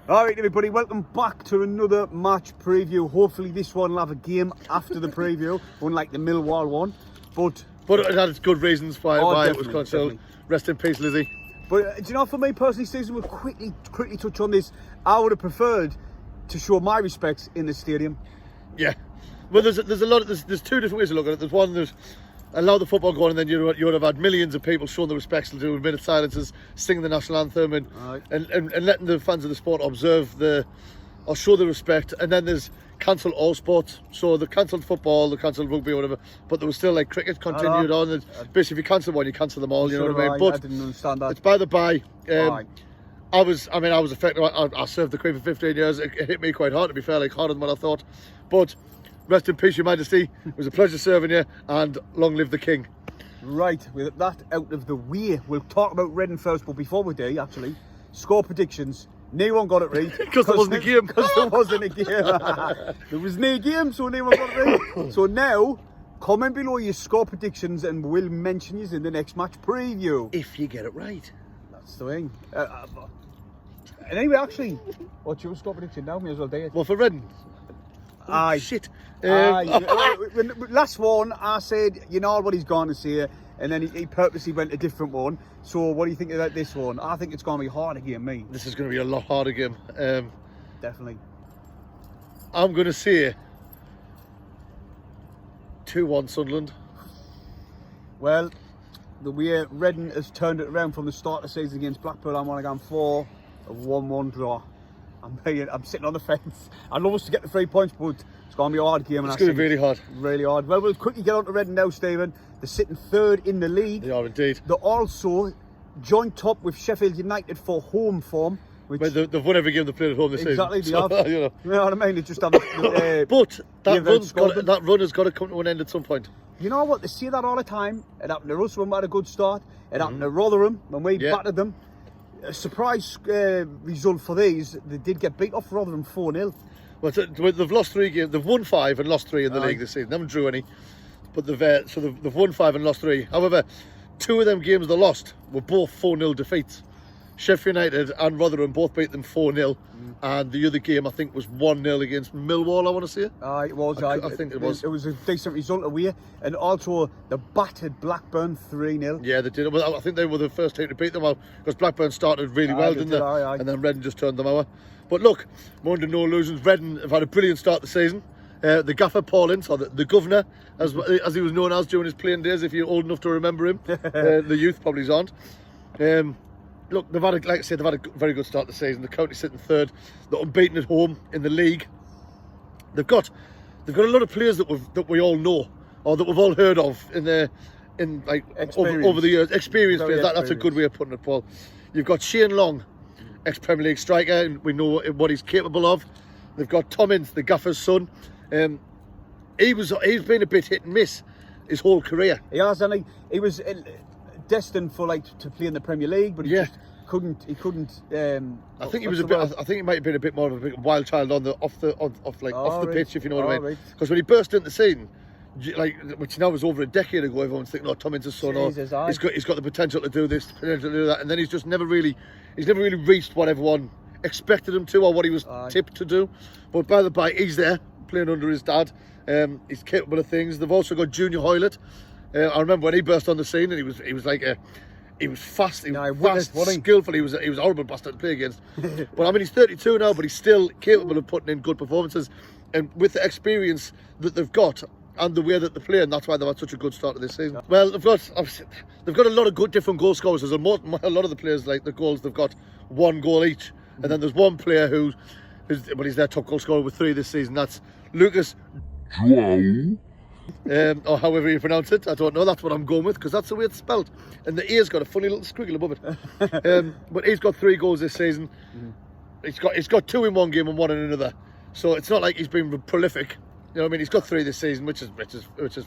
Alright everybody, welcome back to another match preview. Hopefully this one will have a game after the preview, unlike the Millwall one. But it had its good reasons why it was cancelled. Rest in peace, Lizzie. But do you know, for me personally, Susan, we'll quickly touch on this. I would have preferred to show my respects in the stadium. Yeah. Well, there's two different ways to look at it. There's one, there's allow the football going, and then you would have had millions of people showing the respects to do a minute silences, singing the national anthem, and letting the fans of the sport observe or show the respect. And then there's cancel all sports, so they cancelled football, they cancelled rugby or whatever, but there was still like cricket continued on. And basically, if you cancel one, you cancel them all. You know what I mean? But I didn't understand that. It's by the by. I was affected. I served the Queen for 15 years. It hit me quite hard, to be fair, like harder than what I thought. But rest in peace, Your Majesty. It was a pleasure serving you, and long live the King. Right, with that out of the way, we'll talk about Reading first, but before we do, actually, score predictions. No one got it right. Because there wasn't a game. Because there wasn't a game. There was no game, so no one got it right. So now, comment below your score predictions and we'll mention you in the next match preview. If you get it right. That's the thing. And anyway, actually, what's your score prediction now? May as well do it. Well, for Reading. Aye. Shit. Last one, I said, you know what he's going to say, and then he purposely went a different one. So what do you think about this one? I think it's going to be harder game, me. This is going to be a lot harder game. Definitely. I'm going to say 2-1 Sunderland. Well, the way Reading has turned it around from the start of the season against Blackpool, I'm going to go for a 1-1 draw. I'm sitting on the fence. I'd love us to get the 3 points, but it's going to be a hard game. It's going to be really hard. Really hard. Well, we'll quickly get on to Reading now, Stephen. They're sitting third in the league. They are indeed. They're also joint top with Sheffield United for home form. But they've won every game they played at home this season. Exactly, they have. You know what I mean? They just have. But that run has got to come to an end at some point. You know what? They say that all the time. It happened to us when we had a good start. It happened to Rotherham when we battered them. A surprise result for these. They did get beat off Rotherham 4-0. Well, they've lost 3 games. They've won 5 and lost 3 in the league this season. They haven't drew any, but they've won 5 and lost 3. However, 2 of them games they lost were both 4-0 defeats. Sheffield United and Rotherham both beat them 4-0, and the other game I think was 1-0 against Millwall. I want to say. It was. I think it was. It was a decent result away, and also they battered Blackburn 3-0. Yeah, they did. Well, I think they were the first team to beat them out because Blackburn started really well, didn't they? And then Reading just turned them over. But look, more under no illusions. Reading have had a brilliant start to the season. The gaffer Paul Ince, or the governor, as he was known as during his playing days, if you're old enough to remember him. The youth probably aren't. Look, they've had a very good start to the season. The county sitting third. They're unbeaten at home in the league. They've got a lot of players that we all know or that we've all heard of over the years. Experienced players. That's a good way of putting it, Paul. You've got Shane Long, ex-Premier League striker, and we know what he's capable of. They've got Tom Ince, the gaffer's son. He's been a bit hit and miss his whole career. He has, and he was destined for to play in the Premier League, but he just couldn't. He couldn't. I think he was a bit. I think he might have been a bit more of a wild child off the pitch, if you know what I mean. Because when he burst into the scene, which now was over a decade ago, everyone's thinking, "Oh, Tom Ince's son, he's got the potential to do this, potential to do that," and then he's just never really reached what everyone expected him to or what he was tipped to do. But by the by, he's there playing under his dad. He's capable of things. They've also got Junior Hoylett. I remember when he burst on the scene, and he was fast, skillful. He was a horrible bastard to play against. But I mean, he's 32 now, but he's still capable of putting in good performances. And with the experience that they've got and the way that they play, and that's why they've had such a good start to this season. Well, they've got a lot of different goal scorers. There's a lot of the players, like the goals, they've got 1 goal each, and then there's one player he's their top goal scorer with 3 this season. That's Lucas João. Or however you pronounce it, I don't know. That's what I'm going with because that's the way it's spelled. And the E's got a funny little squiggle above it. But he's got 3 goals this season. He's got 2 in one game and 1 in another. So it's not like he's been prolific. You know what I mean? He's got 3 this season, which is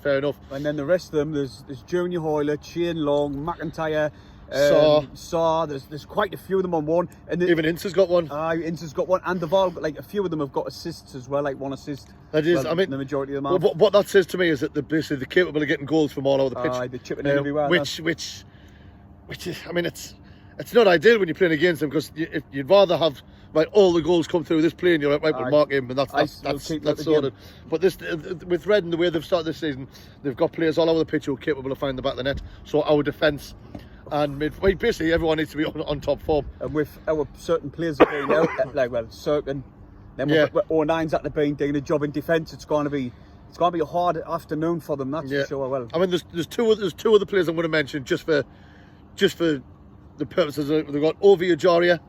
fair enough. And then the rest of them, there's Junior Hoylett, Shane Long, McIntyre, Saw. There's quite a few of them on one, and even Ince has got one. Ince has got one, and they've all a few of them have got assists as well, like 1 assist. That is, I mean, the majority of them. What that says to me is that they're capable of getting goals from all over the pitch. They're chipping in everywhere. Which is, I mean, it's not ideal when you're playing against them because you'd rather have right, all the goals come through this play, and you're like, right, we'll mark him, and that's sorted. But this, with Reading, the way they've started this season, they've got players all over the pitch who are capable of finding the back of the net. So our defence and basically everyone needs to be on top form. And with our certain players that being out, like Cirkin, then we've got 09's at the being doing a job in defence. It's going to be a hard afternoon for them. That's for sure. Well, I mean, there's two other players I'm going to mention just for the purposes of, they've got Ovi Ajaria.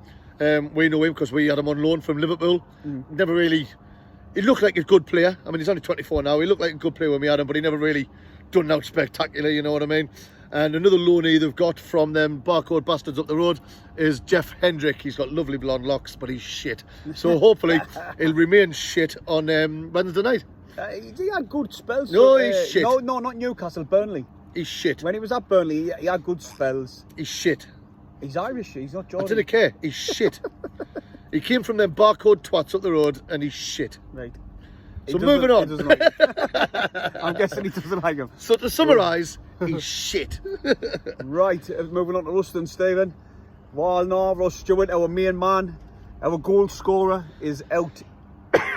We know him because we had him on loan from Liverpool. Never really, he looked like a good player. I mean, he's only 24 now. He looked like a good player when we had him, but he never really done out spectacular, you know what I mean? And another loanee they've got from them barcode bastards up the road is Jeff Hendrick. He's got lovely blonde locks, but he's shit. So hopefully he'll remain shit on Wednesday night. He had good spells. No, he's shit. No, not Newcastle, Burnley. He's shit. When he was at Burnley, he had good spells. He's shit. He's Irish, he's not Jordan. I didn't care. He's shit. He came from them barcode twats up the road and he's shit. Right. So moving on. He doesn't like him. I'm guessing he doesn't like him. So to summarise, he's shit. Right, moving on to Ruston, Stephen. Ross Stewart, our main man, our goal scorer, is out.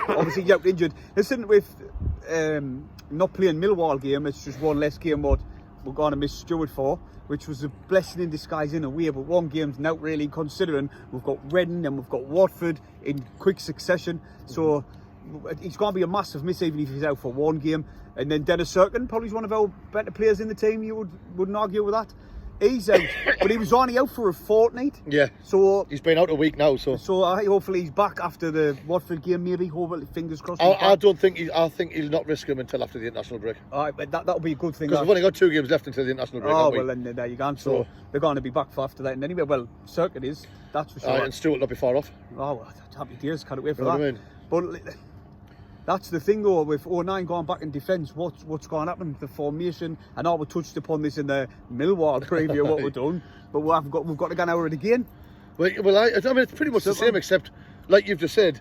Obviously, out injured. Listen, with not playing Millwall game, it's just one less game what we're going to miss Stewart for, which was a blessing in disguise in a way, but one game's not really considering we've got Reading and we've got Watford in quick succession. So it's going to be a massive miss even if he's out for one game. And then Dennis Cirkin, probably one of our better players in the team, you wouldn't argue with that. He's out, but he was only out for a fortnight. Yeah. So he's been out a week now. So hopefully he's back after the Watford game. Maybe, hopefully, fingers crossed. I think he'll not risk him until after the international break. All right, but that'll be a good thing. Because we've only got 2 games left until the international break. Oh well, then there you go. So they're going to be back for after that. And anyway, well, Circuit is, that's for sure. And Stewart will not be far off. Oh well, happy days. Can't wait for that. I mean? But that's the thing though, with 09 going back in defence, what's going to happen? The formation, I know we touched upon this in the Millwall preview, what we've done, but we've got to go over it again. Well, I mean, it's pretty much the same, except, like you've just said,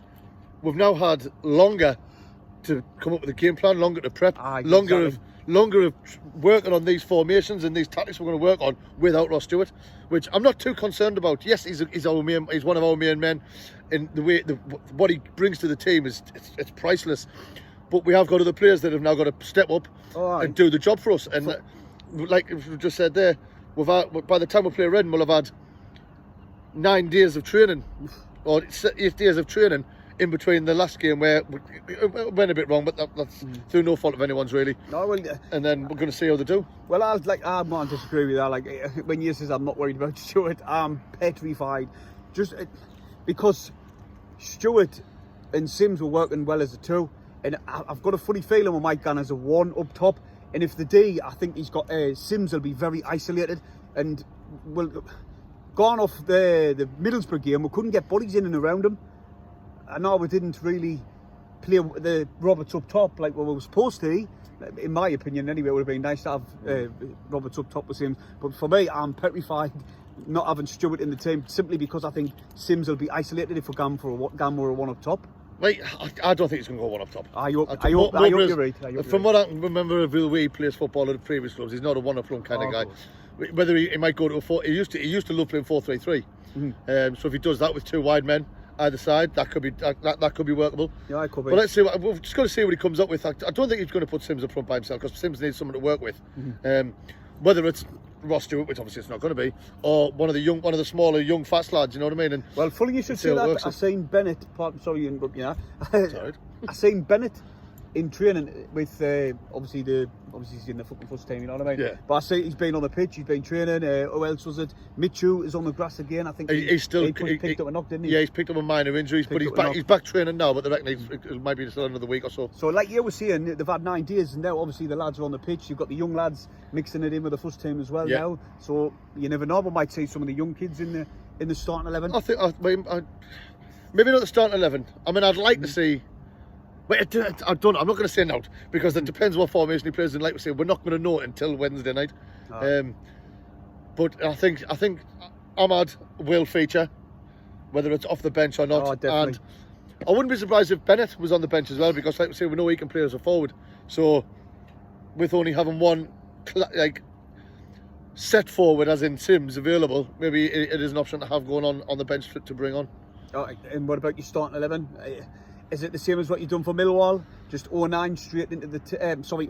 we've now had longer to come up with a game plan, longer to prep, longer of working on these formations and these tactics we're going to work on without Ross Stewart, which I'm not too concerned about. Yes, he's one of our main men, in the way what he brings to the team is it's priceless. But we have got other players that have now got to step up and do the job for us. And like we just said there, by the time we play Reading, we'll have had 9 days of training or 8 days of training in between the last game where it went a bit wrong, but that's through no fault of anyone's really. No, well, and then we're going to see how they do. Well, I'm not disagree with that. Like when you says I'm not worried about Stewart, I'm petrified, just because Stewart and Sims were working well as a 2, and I've got a funny feeling we might go as a 1 up top. And if the D, I think he's got Sims will be very isolated, and gone off the Middlesbrough game, we couldn't get bodies in and around him. I know we didn't really play the Roberts up top like we were supposed to. In my opinion, anyway, it would have been nice to have Roberts up top with Sims. But for me, I'm petrified not having Stewart in the team simply because I think Sims will be isolated if we're going for a 1 up top. Right, I don't think he's going to go 1 up top. I hope you're right. From what I can remember of the way he plays football at the previous clubs, he's not a 1 up front kind of guy. Good. Whether he might go to a 4, he used to love playing 4-3-3. So if he does that with 2 wide men either side, that could be workable. Yeah, it could be. But let's see. We've just got to see what he comes up with. I don't think he's going to put Sims up front by himself because Sims needs someone to work with. Whether it's Ross Stewart, which obviously it's not going to be, or one of the smaller young fast lads. You know what I mean? And well, funny you should say that. I seen Bennett. Sorry, you interrupt. I seen Bennett in training with obviously he's in the fucking first team, you know what I mean? Yeah. But I see he's been on the pitch, he's been training. Who else was it? Michu is on the grass again. I think he picked up a knock, didn't he? Yeah, he's picked up a minor injuries, but he's back training now. But they reckon it might be still another week or so. So like you were saying, they've had 9 days, and now obviously the lads are on the pitch. You've got the young lads mixing it in with the first team as well now. So you never know, we might see some of the young kids in the starting 11. I think maybe not the starting 11. I mean, I'd like to see. But I'm not going to say now because it depends what formation he plays in. Like we say, we're not going to know it until Wednesday night. But I think Ahmad will feature, whether it's off the bench or not. Oh, definitely. And I wouldn't be surprised if Bennett was on the bench as well, because like we say, we know he can play as a forward. So with only having one set forward, as in Sims, available, maybe it is an option to have going on the bench to bring on. And what about your starting 11? Is it the same as what you've done for Millwall? Just 09 straight into the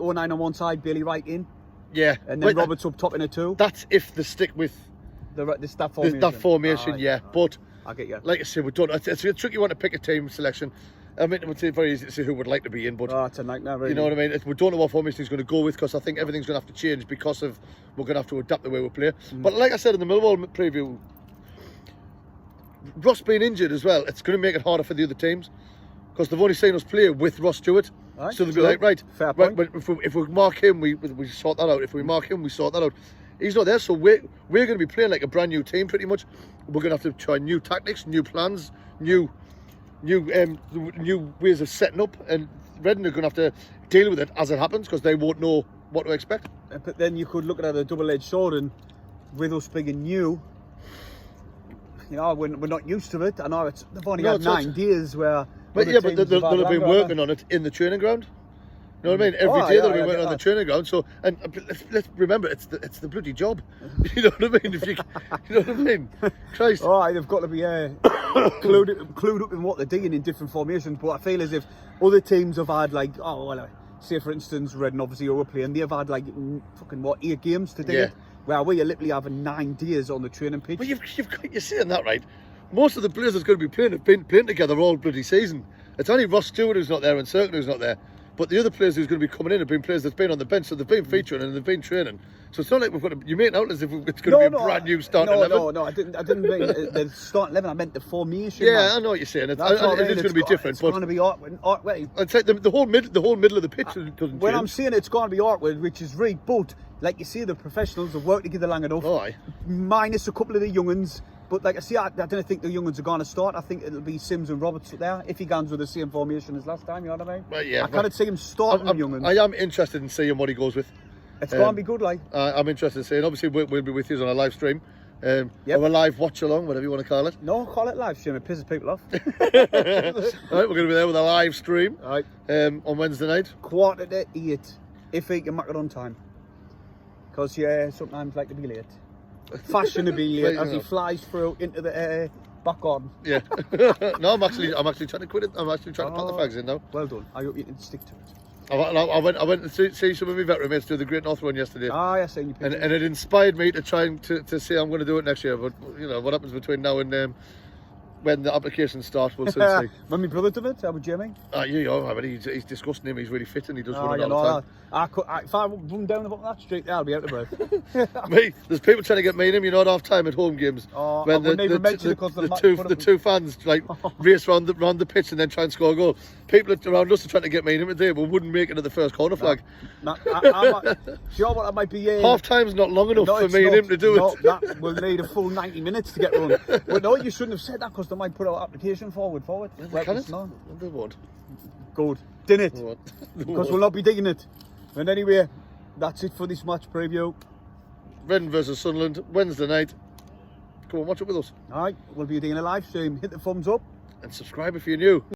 09 on one side, Bailey right in. Yeah. And then Roberts up top in a 2. That's if they stick with that formation. That formation, yeah. But I get you. Like I said, we don't. It's a tricky one to pick a team selection. I mean, it's very easy to say who would like to be in, but it's a nightmare, really. You know what I mean? We don't know what formation he's going to go with, because I think everything's going to have to change because of we're going to have to adapt the way we play. But like I said in the Millwall preview, Ross being injured as well, it's going to make it harder for the other teams, because they've only seen us play with Ross Stewart. Right, so they'll be like, right, fair point. But if we mark him, we sort that out. If we mark him, we sort that out. He's not there, so we're going to be playing like a brand new team pretty much. We're going to have to try new tactics, new plans, new ways of setting up, and Reading are going to have to deal with it as it happens, because they won't know what to expect. But then you could look at it as a double-edged sword, and with us being new, you know, we're not used to it. I know they've only had 9 days where. But yeah, but they'll have been working on it in the training ground. You know what I mean? Every day they'll be working on the training ground. So, and let's remember, it's the bloody job. You know what I mean? You know what I mean? Christ. All right, they've got to be clued up in what they're doing in different formations. But I feel as if other teams have had like, say for instance, Reading obviously who we're playing, they've had like fucking 8 games to do it. Where we are literally having 9 days on the training pitch. But you're saying that right. Most of the players that's going to be playing have been playing together all bloody season. It's only Ross Stewart who's not there and Circle who's not there. But the other players who's going to be coming in have been players that's been on the bench, so they've been featuring and they've been training. So it's not like we've got to. You make it out as if it's going to be a brand new starting 11. No, I didn't mean the starting 11. I meant the formation. Yeah, man. I know what you're saying. It is going to be different. It's going to be awkward. I'd say the whole middle of the pitch doesn't change. When I'm saying it's going to be awkward, which is right, but like you see, the professionals have worked together long enough. Oh, aye. Minus a couple of the young uns. But like I see, I don't think the young ones are going to start. I think it'll be Sims and Roberts there if he goes with the same formation as last time. You know what I mean? Well, yeah, I can't see him starting the young ones. I am interested in seeing what he goes with. It's going to be good, like. I'm interested in seeing. Obviously, we'll be with you on a live stream. Or a live watch along, whatever you want to call it. No, call it live stream. It pisses people off. Right, we're going to be there with a live stream. Right. On Wednesday night. 8:15, if he can make it on time. Because sometimes like to be late. Fashionably late as he flies through into the back garden. Yeah. No, I'm actually trying to quit it. I'm actually trying to put the fags in now. Well done. I hope you can stick to it. I went to see some of my veteran mates do the Great North Run yesterday. I seen you pictures. And it inspired me to try and to say I'm going to do it next year. But you know what happens between now and when the applications start, we'll soon see. When my brother did it, how would Jamie? He's disgusting him. He's really fit and he does run it all the time. If I run down that street, I'll be out of breath. Me, there's people trying to get me in him. You know, at half time at home games, when the two fans like race round the pitch and then try and score a goal. People around us are trying to get me in him today, but wouldn't make it to the first corner flag. Do you know what that might be? Half time's not long enough for me and him to do it. That will need a full 90 minutes to get run. But no, you shouldn't have said that, because they might put our application forward. They won't. Good. Didn't it? Because we'll not be digging it. And anyway, that's it for this match preview. Reading versus Sunderland, Wednesday night. Come on, watch it with us. Alright, we'll be doing a live stream. Hit the thumbs up. And subscribe if you're new.